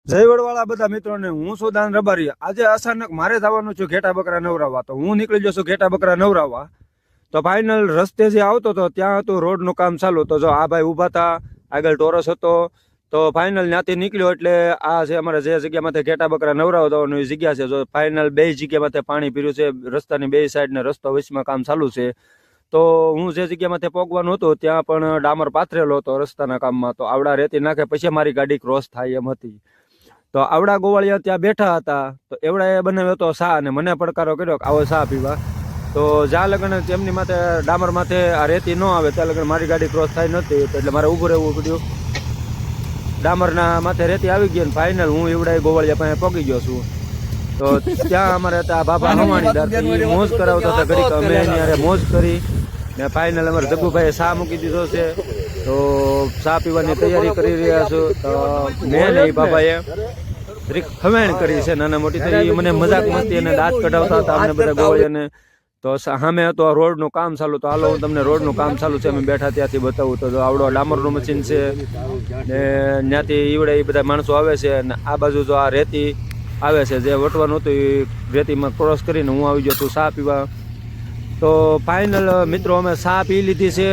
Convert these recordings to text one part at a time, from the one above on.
જયવડવાળા બધા મિત્રોને હું છું દાન રબારી। આજે અચાનક મારે જવાનું છું ઘેટા બકરા નવરાવવા, તો હું નીકળી જશું ઘેટા બકરા નવરાવવા। તો ફાઇનલ રસ્તે જે આવતો હતો ત્યાં હતું રોડનું કામ ચાલુ, તો જો આ ભાઈ ઊભા હતા, આગળ ટોરસ હતો, તો ફાઇનલ ત્યાંથી નીકળ્યો એટલે આ છે અમારે જે જગ્યામાંથી ઘેટા બકરા નવરાવવાની જગ્યા છે। જો ફાઇનલ બે જગ્યામાંથી પાણી પીર્યું છે, રસ્તાની બે સાઈડ ને રસ્તો વચમાં કામ ચાલુ છે। તો હું જે જગ્યામાંથી પહોંચવાનું હતું ત્યાં પણ ડામર પાથરેલો હતો રસ્તાના કામમાં, તો આવડા રેતી નાખે પછી મારી ગાડી ક્રોસ થાય એમ હતી। તો આવડા ગોવાળિયા ત્યાં બેઠા હતા, તો એવડાએ બનાવ્યો હતો શા, અને મને પડકારો કર્યો કે આવો શા પીવા। તો જ્યાં લગન તેમની માથે ડામર માથે આ રેતી ન આવે ત્યાં લગન મારી ગાડી ક્રોસ થાય નથી, એટલે મારે ઊભું રહેવું પડ્યું। ડામરના માથે રેતી આવી ગઈ ને ફાઇનલ હું એવડાએ ગોવાળિયા પાસે પહોંચી ગયો છું। તો ત્યાં અમારે ત્યાં બાબા હવાણીદાર મોજ કરાવતા હતા ઘડીક, અમે એની મોજ કરી ને ફાઇનલ અમારે જગ્ગુભાઈએ શા મૂકી દીધો છે। તો ચા પીવાની તૈયારી કરી રહ્યા છું। તો મેં નહીં બાબાએ ખવેણ કરી છે નાના મોટી, થઈ મને મજાક મસ્તી અને દાંત કઢાવતા હતા અમને બધા ગોળીને। તો સામે હતો રોડનું કામ ચાલુ, તો હાલો હું તમને રોડનું કામ ચાલુ છે અમે બેઠા ત્યાંથી બતાવું। તો આવડો ડામરનું મશીન છે ને ત્યાંથી ઈવડે એ બધા માણસો આવે છે, અને આ બાજુ જો આ રેતી આવે છે જે વટવાનું હતું એ રેતીમાં ક્રોસ કરીને હું આવી ગયો છું ચા પીવા। તો ફાઇનલ મિત્રો અમે ચા પી લીધી છે,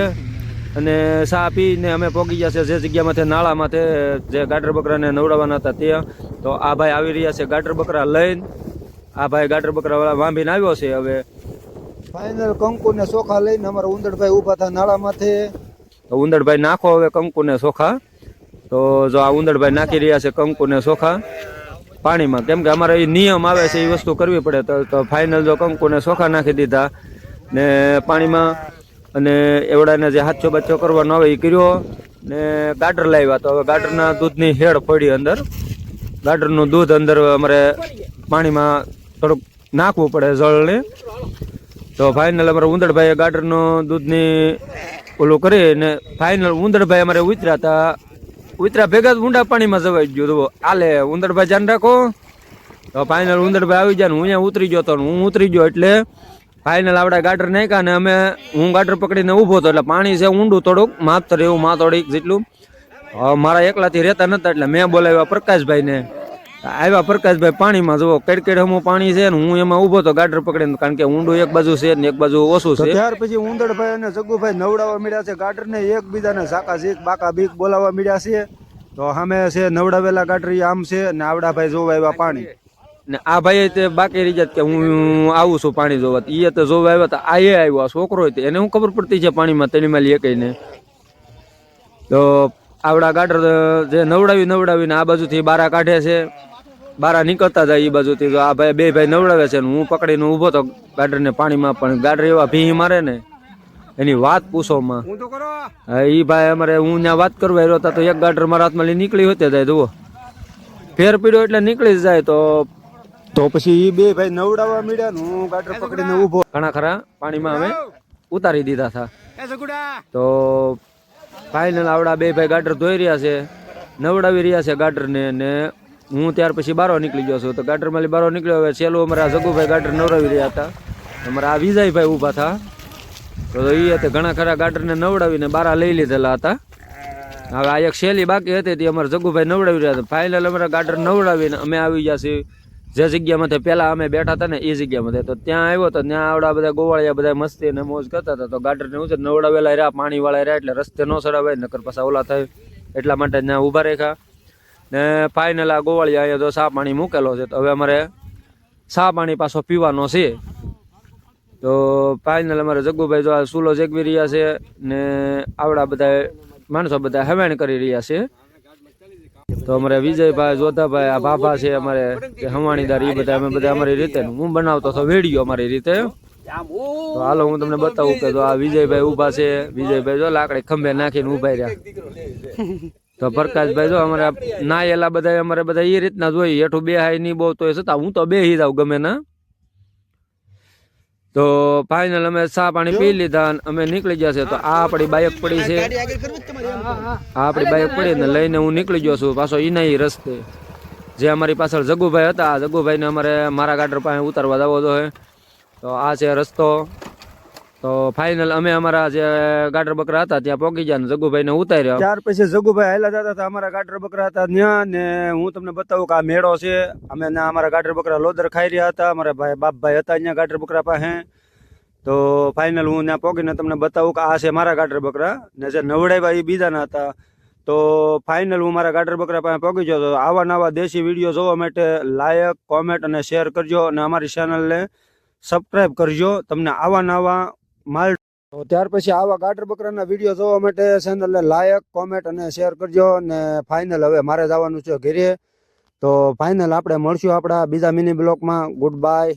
અને ચા પીને અમે પહોંચી ગયા છે જે જગ્યામાંથી નાળામાંથી જે ગાટર બકરાને નવડાવવાના હતા ત્યાં। તો આ ભાઈ આવી રહ્યા છે ગાટર બકરા લઈને, આ ભાઈ ગાટર બકરા વાળા વાંભીને આવ્યો છે। હવે ફાઇનલ કંકુ ને ચોખા લઈને અમારા ઉંદરભાઈ ઊભા હતા નાળામાંથી, તો ઉંદરભાઈ નાખો હવે કંકુ ને ચોખા। તો જો આ ઉંદરભાઈ નાખી રહ્યા છે કંકુ ને ચોખા પાણીમાં, કેમ કે અમારે એ નિયમ આવે છે એ વસ્તુ કરવી પડે। તો ફાઇનલ જો કંકુ ને ચોખા નાખી દીધા ને પાણીમાં, અને એવડાને જે હાથો બચ્ચો કરવાનો આવે એ કર્યો ને ગાટર લાવ્યા। તો હવે ગાટરના દૂધની હેડ પડી અંદર, ગાટરનું દૂધ અંદર અમારે પાણીમાં થોડુંક નાખવું પડે જળને। તો ફાઇનલ અમારે ઉંદરભાઈએ ગાટરનું દૂધની ઓલું કરીને ફાઇનલ ઉંદરભાઈ અમારે ઉતર્યા હતા, ઉતર્યા ભેગા જ ઊંડા પાણીમાં જવાઈ ગયું। તો આલે ઉંદરભાઈ ધ્યાન રાખો। તો ફાઇનલ ઉંદરભાઈ આવી જાય ને હું અહીંયા ઉતરી ગયો હતો, હું ઉતરી ગયો એટલે ફાઇનલ આપણે ગાટર નાખ્યા ને અમે હું ગાટર પકડીને ઊભો હતો, એટલે પાણી છે ઊંડું થોડુંક માપતર એવું માતોડીક જેટલું, મારા એકલાથી રહેતા નતા એટલે મેં બોલાવ્યા પ્રકાશભાઈને। આવ્યા પ્રકાશભાઈ પાણીમાં જુઓ કેડકેડ હમું પાણી છે ને હું એમાં ઊભો હતો ગાટર પકડીને, કારણ કે ઊંડું એક બાજુ છે ને એક બાજુ ઓછું છે। ત્યાર પછી ઉંદરભાઈ અને જગ્ગુભાઈ નવડાવવા મળ્યા છે ગાટરને, એકબીજાને સાકા ઝીક બાકા બીક બોલાવવા મળ્યા છે। તો સામે છે નવડાવેલા ગાટર આમ છે ને આવડાભાઈ જોવા આવ્યા પાણી, ને આ ભાઈ તે બાકી રહી જાત કે હું આવું છું પાણી જોવા, એ તો જોવા આવ્યા હતા, આ એ આવ્યો આ છોકરો હતો એને હું ખબર પડતી છે પાણીમાં તેણીમાં એ કહીને। તો આવડા ગાટર જે નવડાવીને આ બાજુથી બારા કાઢે છે, બારા નીકળતા જાય એ બાજુથી। તો આ ભાઈ બે ભાઈ નવડાવે છે ને હું પકડીને ઊભો તો ગાટરને પાણીમાં, પણ ગાટર એવા ભી મારે ને એની વાત પૂછોમાં। એ ભાઈ અમારે હું ત્યાં વાત કરવા આવ્યો હતા, તો એક ગાટર મારા હાથમાં લઈ નીકળી હોતે જાય, જુઓ ફેર પીડ્યો એટલે નીકળી જ જાય। તો પછી એ બે ભાઈ નવડાવવા મળ્યા ને હું ગાટર પકડીને ઊભો, ઘણા ખરા પાણીમાં અમે ઉતારી દીધા હતા। તો ફાઇનલ આવડા બે ભાઈ ગાટર ધોઈ રહ્યા છે, નવડાવી રહ્યા છે ગાટરને, ને હું ત્યાર પછી બારો નીકળી ગયો છું। તો ગાટરમાં બારો નીકળ્યો, હવે છેલ્લું અમારા જગ્ગુભાઈ ગાટર નવડાવી રહ્યા હતા, અમારા આ વિજયભાઈ ઊભા હતા। તો એ હતા ઘણા ખરા ગાટરને નવડાવીને બારા લઈ લીધેલા હતા। હવે આ એક શેલી બાકી હતી તે અમારા જગ્ગુભાઈ નવડાવી રહ્યા હતા। ફાઇનલ અમારા ગાટર નવડાવીને અમે આવી ગયા છીએ જે જગ્યામાંથી પહેલા અમે બેઠા હતા ને એ જગ્યામાંથી। તો ત્યાં આવ્યો તો ત્યાં આવડા બધા ગોવાળિયા બધા મસ્તી ને મોજ કરતા હતા। તો ગાટરને હું છે નવડાવેલા રહ્યા, પાણી વાળા રહ્યા, એટલે રસ્તે ન ચડાવાય નકર પાછા ઓલા થાય, એટલા માટે ત્યાં ઊભા રાખ્યા ને ફાઇનલ આ ગોવાળિયા અહીંયા તો ચા પાણી મૂકેલો છે। તો હવે અમારે ચા પાણી પાછો પીવાનો છે। તો ફાઇનલ અમારે જગ્ગુભાઈ જો આ ચૂલો જેગવી રહ્યા છે ને આવડા બધા માણસો બધા હવેણ કરી રહ્યા છે। તો અમારે વિજયભાઈ, જોધાભાઈ, આ બાબા છે અમારે હવાણીદાર, એ બધા અમે બધા અમારી રીતે હું બનાવતો હતો વિડીયો અમારી રીતે। તો હાલો હું તમને બતાવું કે તો આ વિજયભાઈ ઊભા છે, વિજયભાઈ જો લાકડી ખંભે નાખીને ઊભા રહ્યા। તો પ્રકાશભાઈ જો અમારે નાયેલા બધા અમારે બધા એ રીતના જોઈ, હેઠું બે હાઈ નહીં બહુ તો છતાં હું તો બેસી જાઉં ગમે ના। તો ફાઇનલ અમે ચા પાણી પી લીધા અમે નીકળી ગયા છે। તો આ આપણી બાઇક પડી છે, આ આપણી બાઇક પડી ને લઈને હું નીકળી ગયો છું પાછો ઈના રસ્તે, જે અમારી પાછળ જગ્ગુભાઈ હતા, આ જગ્ગુભાઈને અમારે મારા ગાટર પાસે ઉતારવા જવો જોઈએ। તો આ છે રસ્તો, તો ફાઇનલ અમે અમારા જે ગાટર બકરા હતા ત્યાં પહોંચી ગયા ને જગુભાઈ ને ઉતાર્યા. ત્યાર પછી જગુભાઈ હાલ્યા જતા હતા, અમારા ગાટર બકરા હતા ત્યાં ને હું તમને બતાવું કે આ મેળો છે. અમે ના અમારા ગાટર બકરા લોદર ખાઈ રહ્યા હતા, અમારા ભાઈ બાપભાઈ હતા અહીંયા ગાટર બકરા પાસે. તો ફાઇનલ હું ત્યાં પહોંચીને તમને બતાવું કે આ છે મારા ગાટર બકરા ને જે નવડાવ્યા એ બીજાના હતા. તો ફાઇનલ હું મારા ગાટર બકરા પાસે પહોંચી ગયો. તો આવા નવા દેશી વિડીયો જોવા માટે લાઈક, કોમેન્ટ અને શેર કરજો અને અમારી ચેનલને સબસ્ક્રાઈબ કરજો. તમને આવા નવા માલ. તો ત્યાર પછી આવા ગાટર બકરાના વિડીયો જોવા માટે ચેનલને લાઈક, કોમેન્ટ અને શેર કરજો. ને ફાઇનલ હવે મારે જવાનું છે ઘરે. તો ફાઇનલ આપણે મળશું આપણા બીજા મિની બ્લોગમાં. Good bye.